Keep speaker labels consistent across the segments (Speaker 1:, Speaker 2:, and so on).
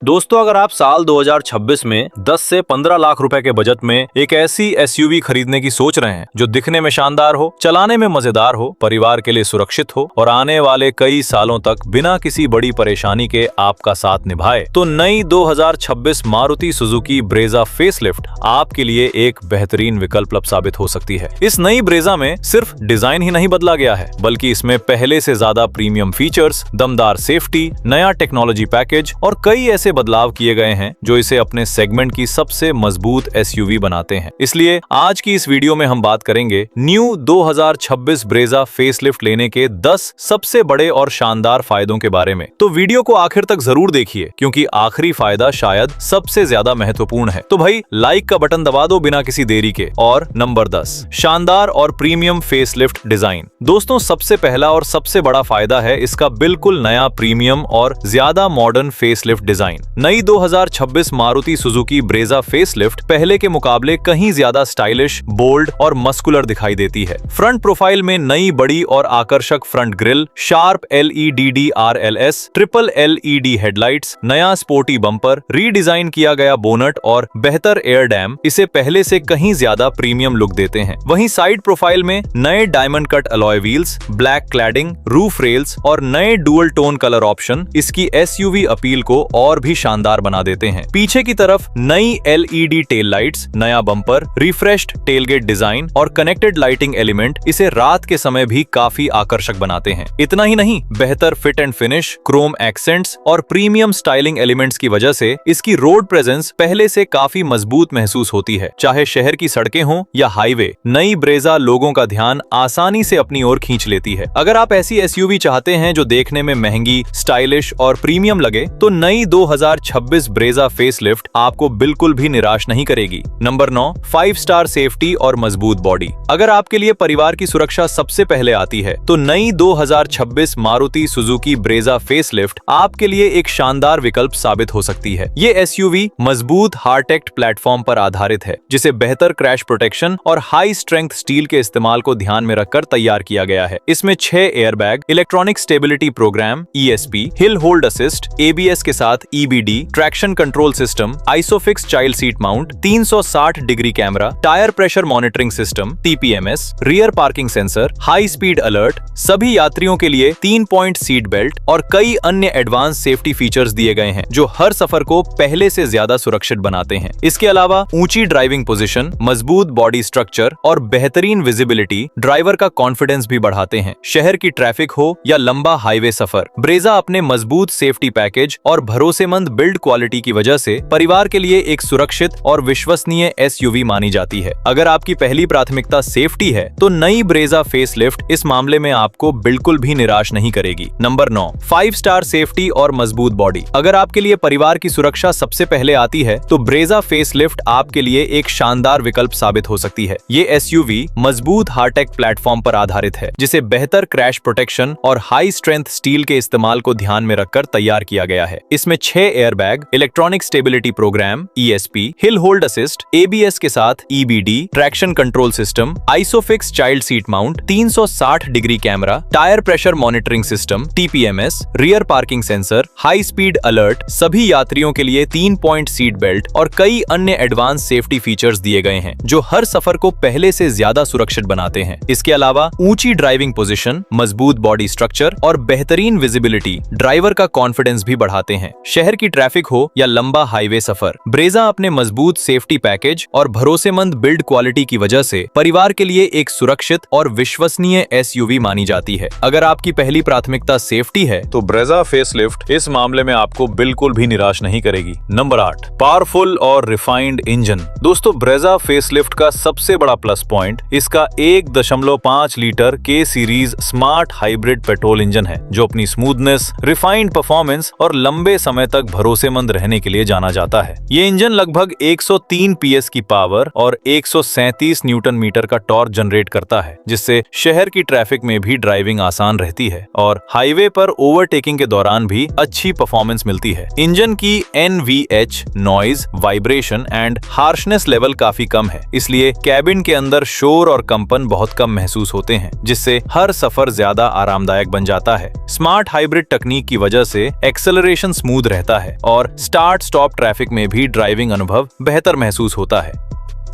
Speaker 1: दोस्तों, अगर आप साल 2026 में 10 से 15 लाख रुपए के बजट में एक ऐसी एसयूवी खरीदने की सोच रहे हैं जो दिखने में शानदार हो, चलाने में मजेदार हो, परिवार के लिए सुरक्षित हो और आने वाले कई सालों तक बिना किसी बड़ी परेशानी के आपका साथ निभाए, तो नई 2026 मारुति सुजुकी ब्रेजा फेसलिफ्ट आपके लिए एक बेहतरीन विकल्प साबित हो सकती है। इस नई ब्रेजा में सिर्फ डिजाइन ही नहीं बदला गया है, बल्कि इसमें पहले से ज्यादा प्रीमियम फीचर्स, दमदार सेफ्टी, नया टेक्नोलॉजी पैकेज और कई ऐसे बदलाव किए गए हैं जो इसे अपने सेगमेंट की सबसे मजबूत एसयूवी बनाते हैं। इसलिए आज की इस वीडियो में हम बात करेंगे न्यू 2026 ब्रेजा फेसलिफ्ट लेने के 10 सबसे बड़े और शानदार फायदों के बारे में। तो वीडियो को आखिर तक जरूर देखिए, क्योंकि आखिरी फायदा शायद सबसे ज्यादा महत्वपूर्ण है। तो भाई लाइक का बटन दबा दो बिना किसी देरी के। और नंबर 10, शानदार और प्रीमियम फेसलिफ्ट डिजाइन। दोस्तों, सबसे पहला और सबसे बड़ा फायदा है इसका बिल्कुल नया प्रीमियम और ज्यादा मॉडर्न फेसलिफ्ट डिजाइन। नई 2026 मारुति सुजुकी ब्रेजा फेसलिफ्ट पहले के मुकाबले कहीं ज्यादा स्टाइलिश, बोल्ड और मस्कुलर दिखाई देती है। फ्रंट प्रोफाइल में नई बड़ी और आकर्षक front grille, sharp LED DRLS, triple LED headlights, नया स्पोर्टी बम्पर, रीडिजाइन किया गया बोनट और बेहतर एयर डैम इसे पहले से कहीं ज्यादा प्रीमियम लुक देते हैं। वहीं साइड प्रोफाइल में नए diamond cut alloy wheels, black cladding, roof rails और नए डुअल टोन कलर ऑप्शन इसकी एसयूवी अपील को और भी शानदार बना देते हैं। पीछे की तरफ नई LED टेल लाइट्स, नया बम्पर, रिफ्रेश्ड टेलगेट डिजाइन और कनेक्टेड लाइटिंग एलिमेंट इसे रात के समय भी काफी आकर्षक बनाते हैं। इतना ही नहीं, बेहतर fit and finish, Chrome accents और प्रीमियम स्टाइलिंग एलिमेंट्स की वजह से इसकी रोड प्रेजेंस पहले से काफी मजबूत महसूस होती है। चाहे शहर की सड़कें हों या हाईवे, नई ब्रेजा लोगों का ध्यान आसानी से अपनी ओर खींच लेती है। अगर आप ऐसी एसयूवी चाहते हैं जो देखने में महंगी, स्टाइलिश और प्रीमियम लगे, तो नई 2026 ब्रेजा फेसलिफ्ट आपको बिल्कुल भी निराश नहीं करेगी। नंबर 9, 5 स्टार सेफ्टी और मजबूत बॉडी। अगर आपके लिए परिवार की सुरक्षा सबसे पहले आती है, तो नई 2026 मारुति सुजुकी ब्रेजा फेसलिफ्ट आपके लिए एक शानदार विकल्प साबित हो सकती है। ये एसयूवी मजबूत हार्टेक्ट प्लेटफॉर्म पर आधारित है, जिसे बेहतर क्रैश प्रोटेक्शन और हाई स्ट्रेंथ स्टील के इस्तेमाल को ध्यान में रखकर तैयार किया गया है। इसमें 6 airbag, electronic stability programme ESP, hill hold assist, ABS के साथ EBD, traction control system, Isofix child seat mount, 360 degree camera, tyre pressure monitoring system TPMS, rear parking sensor, high speed alert, सभी यात्रियों के लिए 3 पॉइंट सीट बेल्ट और कई अन्य advance safety features दिए गए हैं जो हर सफर को पहले से ज्यादा सुरक्षित बनाते हैं। इसके अलावा ऊंची ड्राइविंग पोजीशन, मजबूत बॉडी स्ट्रक्चर और बेहतरीन विजिबिलिटी ड्राइवर का कॉन्फिडेंस भी बढ़ाते हैं। शहर की ट्रैफिक हो या लंबा हाईवे सफर, ब्रेजा अपने मजबूत सेफ्टी पैकेज और भरोसेमंद बिल्ड क्वालिटी की वजह से परिवार के लिए एक सुरक्षित और विश्वसनीय एसयूवी मानी जाती है। अगर आपकी पहली प्राथमिकता सेफ्टी है, तो नई ब्रेजा फेसलिफ्ट इस मामले में आपको बिल्कुल भी निराश नहीं करेगी। नंबर 9, 5 स्टार सेफ्टी और मजबूत बॉडी। अगर आपके लिए परिवार की सुरक्षा सबसे पहले आती है, तो ब्रेजा फेसलिफ्ट आपके लिए एक शानदार विकल्प साबित हो सकती है। ये एसयूवी मजबूत हार्टेक्ट प्लेटफॉर्म पर आधारित है, जिसे बेहतर क्रैश प्रोटेक्शन और हाई स्ट्रेंथ स्टील के इस्तेमाल को ध्यान में रखकर तैयार किया गया है। इसमें 6 airbag, electronic stability programme ESP, hill hold assist, ABS के साथ EBD, traction control system, Isofix child seat mount, 360 degree camera, tyre pressure monitoring system TPMS, rear parking sensor, high speed alert, सभी यात्रियों के लिए 3 पॉइंट सीट बेल्ट और कई अन्य advance safety features दिए गए हैं जो हर सफर को पहले से ज्यादा सुरक्षित बनाते हैं। इसके अलावा ऊंची ड्राइविंग पोजीशन, मजबूत बॉडी स्ट्रक्चर और बेहतरीन विजिबिलिटी ड्राइवर का कॉन्फिडेंस भी बढ़ाते हैं। शहर की ट्रैफिक हो या लंबा हाईवे सफर, ब्रेजा अपने मजबूत सेफ्टी पैकेज और भरोसेमंद बिल्ड क्वालिटी की वजह से परिवार के लिए एक सुरक्षित और विश्वसनीय एसयूवी मानी जाती है। अगर आपकी पहली प्राथमिकता सेफ्टी है, तो ब्रेजा फेसलिफ्ट इस मामले में आपको बिल्कुल भी निराश नहीं करेगी। नंबर 8, पावरफुल और रिफाइंड इंजन। दोस्तों, ब्रेजा फेसलिफ्ट का सबसे बड़ा प्लस पॉइंट इसका 1.5 litre K series smart hybrid petrol engine है, जो अपनी स्मूथनेस, रिफाइंड परफॉर्मेंस और लंबे समय तक भरोसेमंद रहने के लिए जाना जाता है। ये इंजन लगभग 103 PS की पावर और 137 न्यूटन मीटर का टॉर्क जनरेट करता है, जिससे शहर की ट्रैफिक में भी ड्राइविंग आसान रहती है और हाईवे पर ओवरटेकिंग के दौरान भी अच्छी परफॉर्मेंस मिलती है। इंजन की NVH, noise, vibration and harshness level काफी कम है, इसलिए कैबिन के अंदर शोर और कंपन बहुत कम महसूस होते हैं, जिससे हर सफर ज्यादा आरामदायक बन जाता है। स्मार्ट हाइब्रिड तकनीक की वजह से एक्सेलरेशन स्मूथ रहता मिलता है और स्टार्ट स्टॉप ट्रैफिक में भी ड्राइविंग अनुभव बेहतर महसूस होता है।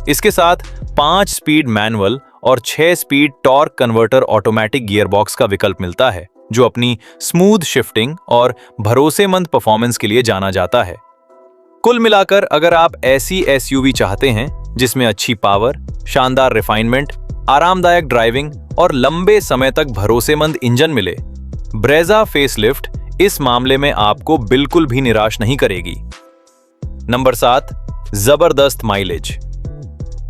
Speaker 1: इसके साथ 5 स्पीड मैनुअल और 6 speed torque converter automatic gearbox का विकल्प मिलता है, जो अपनी स्मूथ शिफ्टिंग और भरोसेमंद परफॉर्मेंस के लिए जाना जाता है। कुल मिलाकर अगर आप ऐसी एसयूवी चाहते हैं जिसमें अच्छी पावर, शानदार रिफाइनमेंट, आरामदायक ड्राइविंग और लंबे समय तक भरोसेमंद इंजन मिले, ब्रेजा फेसलिफ्ट इस मामले में आपको बिल्कुल भी निराश नहीं करेगी। नंबर 7, जबरदस्त माइलेज।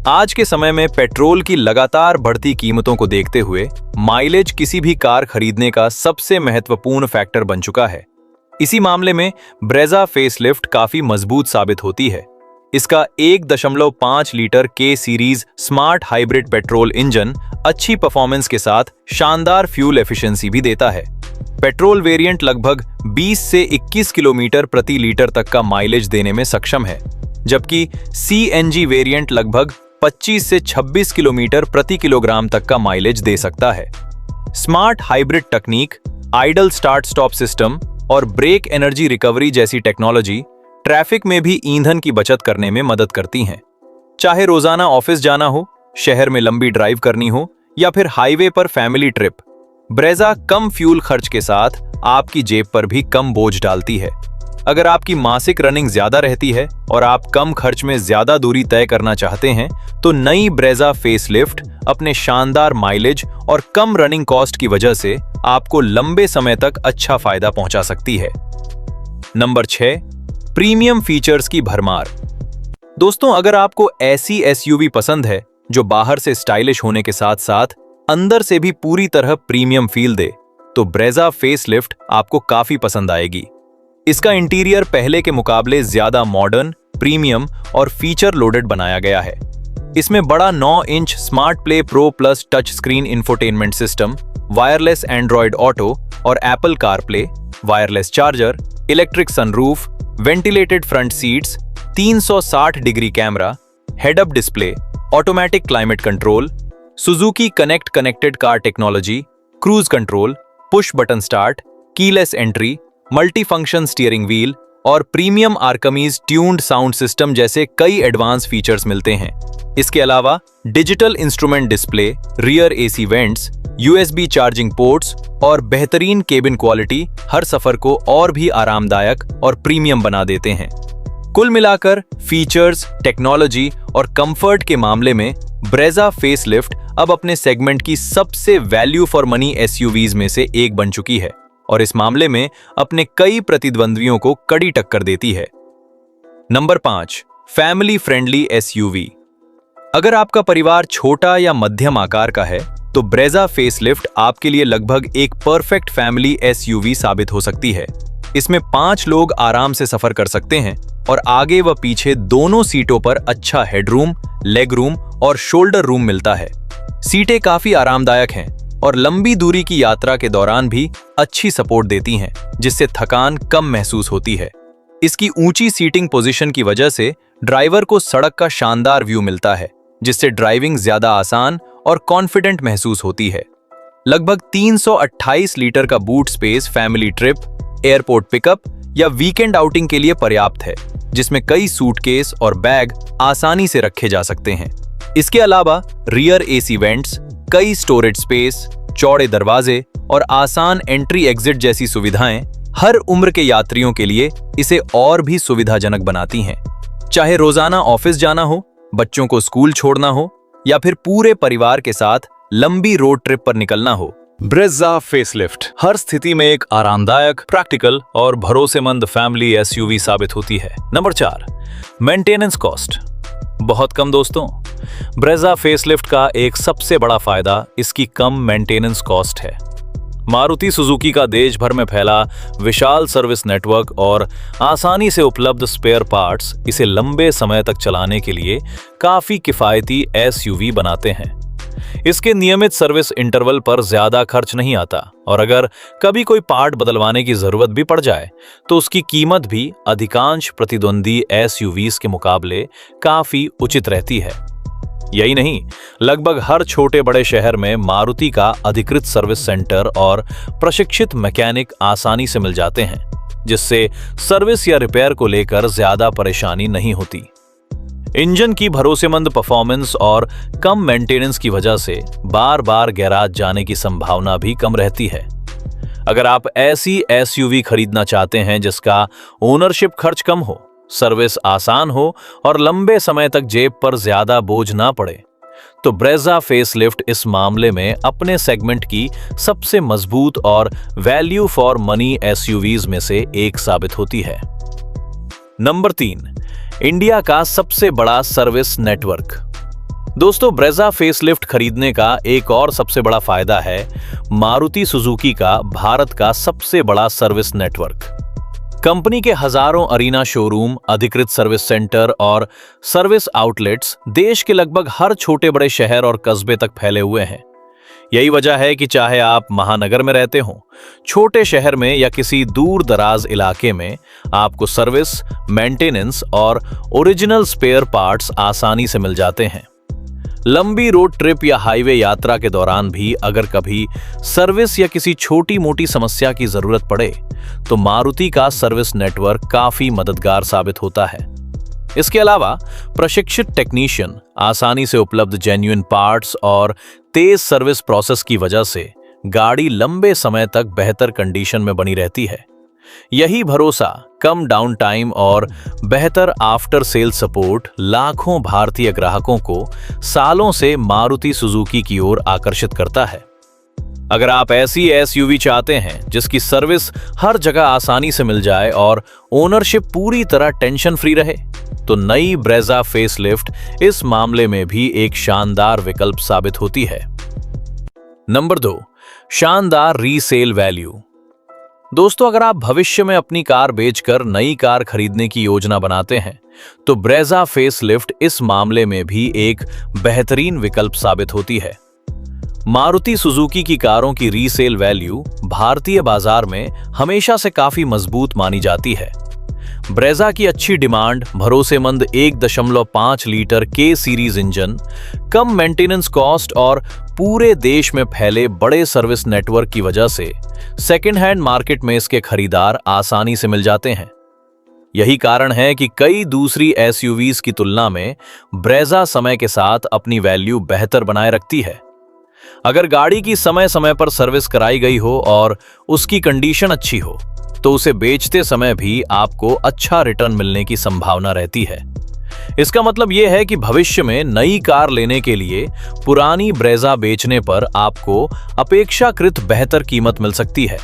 Speaker 1: आज के समय में पेट्रोल की लगातार बढ़ती कीमतों को देखते हुए माइलेज किसी भी कार खरीदने का सबसे महत्वपूर्ण फैक्टर बन चुका है। इसी मामले में ब्रेजा फेसलिफ्ट काफी मजबूत साबित होती है। इसका 1.5 लीटर के series smart hybrid petrol engine अच्छी परफॉर्मेंस के साथ शानदार फ्यूल एफिशिएंसी भी देता है। पेट्रोल वेरिएंट लगभग 20 से 21 किलोमीटर प्रति लीटर तक का माइलेज देने में सक्षम है, जबकि सीएनजी वेरिएंट लगभग 25 से 26 किलोमीटर प्रति किलोग्राम तक का माइलेज दे सकता है। स्मार्ट हाइब्रिड तकनीक, आइडल स्टार्ट स्टॉप सिस्टम और ब्रेक एनर्जी रिकवरी जैसी टेक्नोलॉजी ट्रैफिक में भी ईंधन की बचत करने में मदद करती हैं। चाहे रोजाना ऑफिस जाना हो, शहर में लंबी ड्राइव करनी हो या फिर हाईवे पर फैमिली ट्रिप, ब्रेजा कम फ्यूल खर्च के साथ आपकी जेब पर भी कम बोझ डालती है। अगर आपकी मासिक रनिंग ज्यादा रहती है और आप कम खर्च में ज्यादा दूरी तय करना चाहते हैं, तो नई ब्रेजा फेसलिफ्ट अपने शानदार माइलेज और कम रनिंग कॉस्ट की वजह से आपको लंबे समय तक अच्छा फायदा पहुंचा सकती है। नंबर 6, प्रीमियम फीचर्स की भरमार। दोस्तों, अगर आपको ऐसी एसयूवी पसंद है जो बाहर से स्टाइलिश होने के साथ साथ अंदर से भी पूरी तरह प्रीमियम फील दे, तो ब्रेजा फेसलिफ्ट आपको काफी पसंद आएगी। इसका इंटीरियर पहले के मुकाबले ज्यादा मॉडर्न, प्रीमियम और फीचर लोडेड बनाया गया है। इसमें बड़ा 9 inch smart play pro plus touch screen infotainment system, wireless Android auto और Apple CarPlay, wireless charger, electric sunroof, ventilated front seats, 360 degree camera, head up display, automatic climate control, Suzuki connect connected car technology, cruise control, push button start, keyless entry, multi function steering wheel और premium Arkamys tuned sound system जैसे कई advance features मिलते हैं। इसके अलावा digital instrument display, rear AC vents, USB charging ports और बेहतरीन cabin quality हर सफर को और भी आरामदायक और प्रीमियम बना देते हैं। कुल मिलाकर फीचर्स, टेक्नोलॉजी और कंफर्ट के मामले में ब्रेजा फेसलिफ्ट अब अपने सेगमेंट की सबसे वैल्यू फॉर मनी एसयूवीज में से एक बन चुकी है और इस मामले में अपने कई प्रतिद्वंद्वियों को कड़ी टक्कर देती है। Number 5, family friendly SUV. अगर आपका परिवार छोटा या मध्यम आकार का है, तो ब्रेजा फेसलिफ्ट आपके लिए लगभग एक परफेक्ट फैमिली एसयूवी साबित हो सकती है। इसमें 5 लोग आराम से सफर कर सकते हैं और आगे व पीछे दोनों सीटों पर अच्छा हेडरूम, लेग रूम और शोल्डर रूम मिलता है। सीटें काफी आरामदायक हैं और लंबी दूरी की यात्रा के दौरान भी अच्छी सपोर्ट देती हैं, जिससे थकान कम महसूस होती है। इसकी ऊंची सीटिंग पोजीशन की वजह से ड्राइवर को सड़क का शानदार व्यू मिलता है, जिससे ड्राइविंग ज्यादा आसान और कॉन्फिडेंट महसूस होती है। लगभग 328 लीटर का boot space family trip, airport pickup या वीकेंड आउटिंग के लिए पर्याप्त है, जिसमें कई सूटकेस और बैग आसानी से रखे जा सकते हैं। इसके अलावा रियर एसी वेंट्स, कई स्टोरेज स्पेस, चौड़े दरवाजे और आसान एंट्री एग्जिट जैसी सुविधाएं हर उम्र के यात्रियों के लिए इसे और भी सुविधाजनक बनाती हैं। चाहे रोजाना ऑफिस जाना हो, बच्चों को स्कूल छोड़ना हो या फिर पूरे परिवार के साथ लंबी रोड ट्रिप पर निकलना हो,
Speaker 2: ब्रेजा फेसलिफ्ट
Speaker 1: हर स्थिति में एक आरामदायक, प्रैक्टिकल और भरोसेमंद फैमिली एसयूवी साबित होती है। नंबर 4, मेंटेनेंस कॉस्ट बहुत कम। दोस्तों, ब्रेजा फेसलिफ्ट का एक सबसे बड़ा फायदा इसकी कम मेंटेनेंस कॉस्ट है। मारुति सुजुकी का देश भर में फैला विशाल सर्विस नेटवर्क और आसानी से उपलब्ध स्पेयर पार्ट्स इसे लंबे समय तक चलाने के लिए काफी किफायती एसयूवी बनाते हैं। इसके नियमित सर्विस इंटरवल पर ज्यादा खर्च नहीं आता और अगर कभी कोई पार्ट बदलवाने की जरूरत भी पड़ जाए तो उसकी कीमत भी अधिकांश प्रतिद्वंदी एसयूवीज के मुकाबले काफी उचित रहती है। यही नहीं, लगभग हर छोटे बड़े शहर में मारुति का अधिकृत सर्विस सेंटर और प्रशिक्षित मैकेनिक आसानी से मिल जाते हैं। जिससे सर्विस या रिपेयर को लेकर ज्यादा परेशानी नहीं होती। इंजन की भरोसेमंद परफॉर्मेंस और कम मेंटेनेंस की वजह से बार बार गैराज जाने की संभावना भी कम रहती है। अगर आप ऐसी एसयूवी खरीदना चाहते हैं जिसका ओनरशिप खर्च कम हो, सर्विस आसान हो और लंबे समय तक जेब पर ज्यादा बोझ ना पड़े, तो ब्रेजा फेसलिफ्ट इस मामले में अपने सेगमेंट की सबसे मजबूत और वैल्यू फॉर मनी एसयूवीज में से एक साबित होती है। नंबर 3, इंडिया का सबसे बड़ा सर्विस नेटवर्क। दोस्तों, ब्रेजा फेसलिफ्ट खरीदने का एक और सबसे बड़ा फायदा है मारुति सुजुकी का भारत का सबसे बड़ा सर्विस नेटवर्क। कंपनी के हजारों अरीना शोरूम, अधिकृत सर्विस सेंटर और सर्विस आउटलेट्स देश के लगभग हर छोटे बड़े शहर और कस्बे तक फैले हुए हैं। यही वजह है कि चाहे आप महानगर में रहते हों, छोटे शहर में या किसी दूर दराज इलाके में, आपको सर्विस, मेंटेनेंस और ओरिजिनल स्पेयर पार्ट्स आसानी से मिल जाते हैं। लंबी रोड ट्रिप या हाईवे यात्रा के दौरान भी अगर कभी सर्विस या किसी छोटी मोटी समस्या की जरूरत पड़े, तो मारुति का सर्विस नेटवर्क काफी मददगार साबित होता है। इसके अलावा प्रशिक्षित टेक्नीशियन, आसानी से उपलब्ध जेन्युइन पार्ट्स और तेज सर्विस प्रोसेस की वजह से गाड़ी लंबे समय तक बेहतर कंडीशन में बनी रहती है। यही भरोसा, कम डाउन टाइम और बेहतर आफ्टर सेल सपोर्ट लाखों भारतीय ग्राहकों को सालों से मारुति सुजुकी की ओर आकर्षित करता है। अगर आप ऐसी एसयूवी चाहते हैं जिसकी सर्विस हर जगह आसानी से मिल जाए और ओनरशिप पूरी तरह टेंशन फ्री रहे, तो नई ब्रेजा फेसलिफ्ट इस मामले में भी एक शानदार विकल्प साबित होती है। नंबर 2, शानदार रीसेल वैल्यू। दोस्तों, अगर आप भविष्य में अपनी कार बेचकर नई कार खरीदने की योजना बनाते हैं, तो ब्रेजा फेसलिफ्ट इस मामले में भी एक बेहतरीन विकल्प साबित होती है। मारुति सुजुकी की कारों की रीसेल वैल्यू भारतीय बाजार में हमेशा से काफी मजबूत मानी जाती है। ब्रेजा की अच्छी डिमांड, भरोसेमंद 1.5 लीटर के सीरीज इंजन, कम मेंटेनेंस कॉस्ट और पूरे देश में फैले बड़े सर्विस नेटवर्क की वजह से सेकेंड हैंड मार्केट में इसके खरीदार आसानी से मिल जाते हैं। यही कारण है कि कई दूसरी एसयूवीज की तुलना में ब्रेजा समय के साथ अपनी वैल्यू बेहतर बनाए रखती है। अगर गाड़ी की समय समय पर सर्विस कराई गई हो और उसकी कंडीशन अच्छी हो, तो उसे बेचते समय भी आपको अच्छा रिटर्न मिलने की संभावना रहती है। इसका मतलब यह है कि भविष्य में नई कार लेने के लिए पुरानी ब्रेजा बेचने पर आपको अपेक्षाकृत बेहतर कीमत मिल सकती है।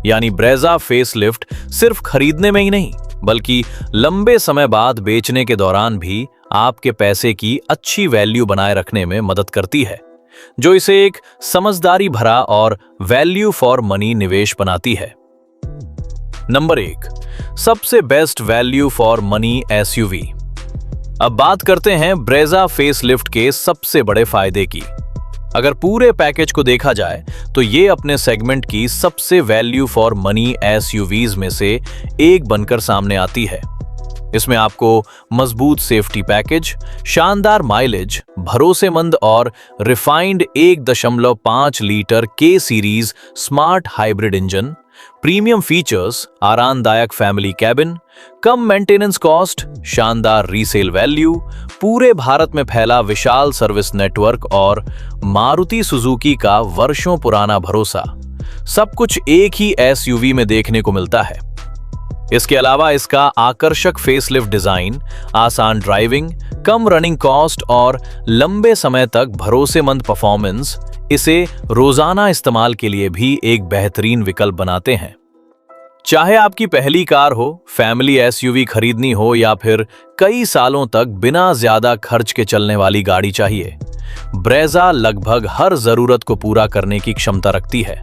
Speaker 1: यानी ब्रेजा फेसलिफ्ट सिर्फ खरीदने में ही नहीं, बल्कि लंबे समय बाद बेचने के दौरान भी आपके पैसे की अच्छी वैल्यू बनाए रखने में मदद करती है, जो इसे एक समझदारी भरा और वैल्यू फॉर मनी निवेश बनाती है। नंबर 1, सबसे best value for money SUV. अब बात करते हैं ब्रेजा फेसलिफ्ट के सबसे बड़े फायदे की। अगर पूरे पैकेज को देखा जाए तो ये अपने सेगमेंट की सबसे वैल्यू फॉर मनी एसयूवीज में से एक बनकर सामने आती है। इसमें आपको मजबूत सेफ्टी पैकेज, शानदार माइलेज, भरोसेमंद और रिफाइंड 1.5 लीटर के series smart hybrid engine, premium features, आरामदायक फैमिली कैबिन, कम मेंटेनेंस कॉस्ट, शानदार रीसेल वैल्यू, पूरे भारत में फैला विशाल सर्विस नेटवर्क और मारुति सुजुकी का वर्षों पुराना भरोसा, सब कुछ एक ही एसयूवी में देखने को मिलता है। इसके अलावा इसका आकर्षक फेसलिफ्ट डिजाइन, आसान ड्राइविंग, कम रनिंग कॉस्ट और लंबे समय तक भरोसेमंद परफॉर्मेंस इसे रोजाना इस्तेमाल के लिए भी एक बेहतरीन विकल्प बनाते हैं। चाहे आपकी पहली कार हो, फैमिली एसयूवी खरीदनी हो या फिर कई सालों तक बिना ज्यादा खर्च के चलने वाली गाड़ी चाहिए, ब्रेजा लगभग हर जरूरत को पूरा करने की क्षमता रखती है।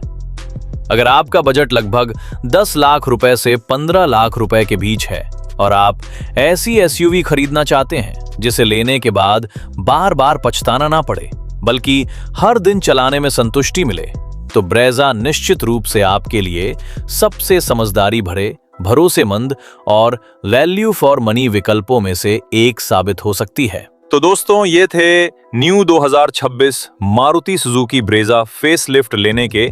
Speaker 1: अगर आपका बजट लगभग 10 लाख रुपए से 15 लाख रुपए के बीच है और आप ऐसी एसयूवी खरीदना चाहते हैं जिसे लेने के बाद बार बार पछताना ना पड़े, बल्कि हर दिन चलाने में संतुष्टि मिले, तो ब्रेजा निश्चित रूप से आपके लिए सबसे समझदारी भरे, भरोसेमंद और वैल्यू फॉर मनी विकल्पों में से एक साबित हो सकती है।
Speaker 2: तो दोस्तों, ये थे new 2026 Maruti Suzuki Brezza facelift लेने के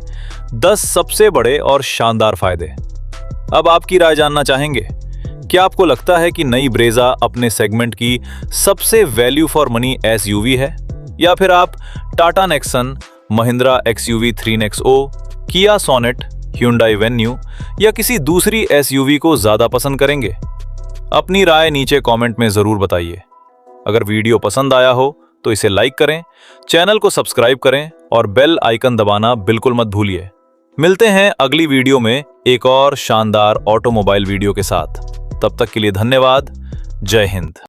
Speaker 2: 10 सबसे बड़े और शानदार फायदे।
Speaker 1: अब आपकी राय जानना चाहेंगे। क्या आपको लगता है कि नई ब्रेजा अपने सेगमेंट की सबसे वैल्यू फॉर मनी एसयूवी है, या फिर आप Tata Nexon, Mahindra XUV 3NXO, किया सोनेट, Hyundai वेन्यू या किसी दूसरी एसयूवी को ज्यादा पसंद करेंगे? अपनी राय नीचे कमेंट में जरूर बताइए। अगर वीडियो पसंद आया हो तो इसे लाइक करें, चैनल को सब्सक्राइब करें और बेल आइकन दबाना बिल्कुल मत भूलिए। मिलते हैं अगली वीडियो में एक और शानदार ऑटोमोबाइल वीडियो के साथ। तब तक के लिए धन्यवाद। जय हिंद।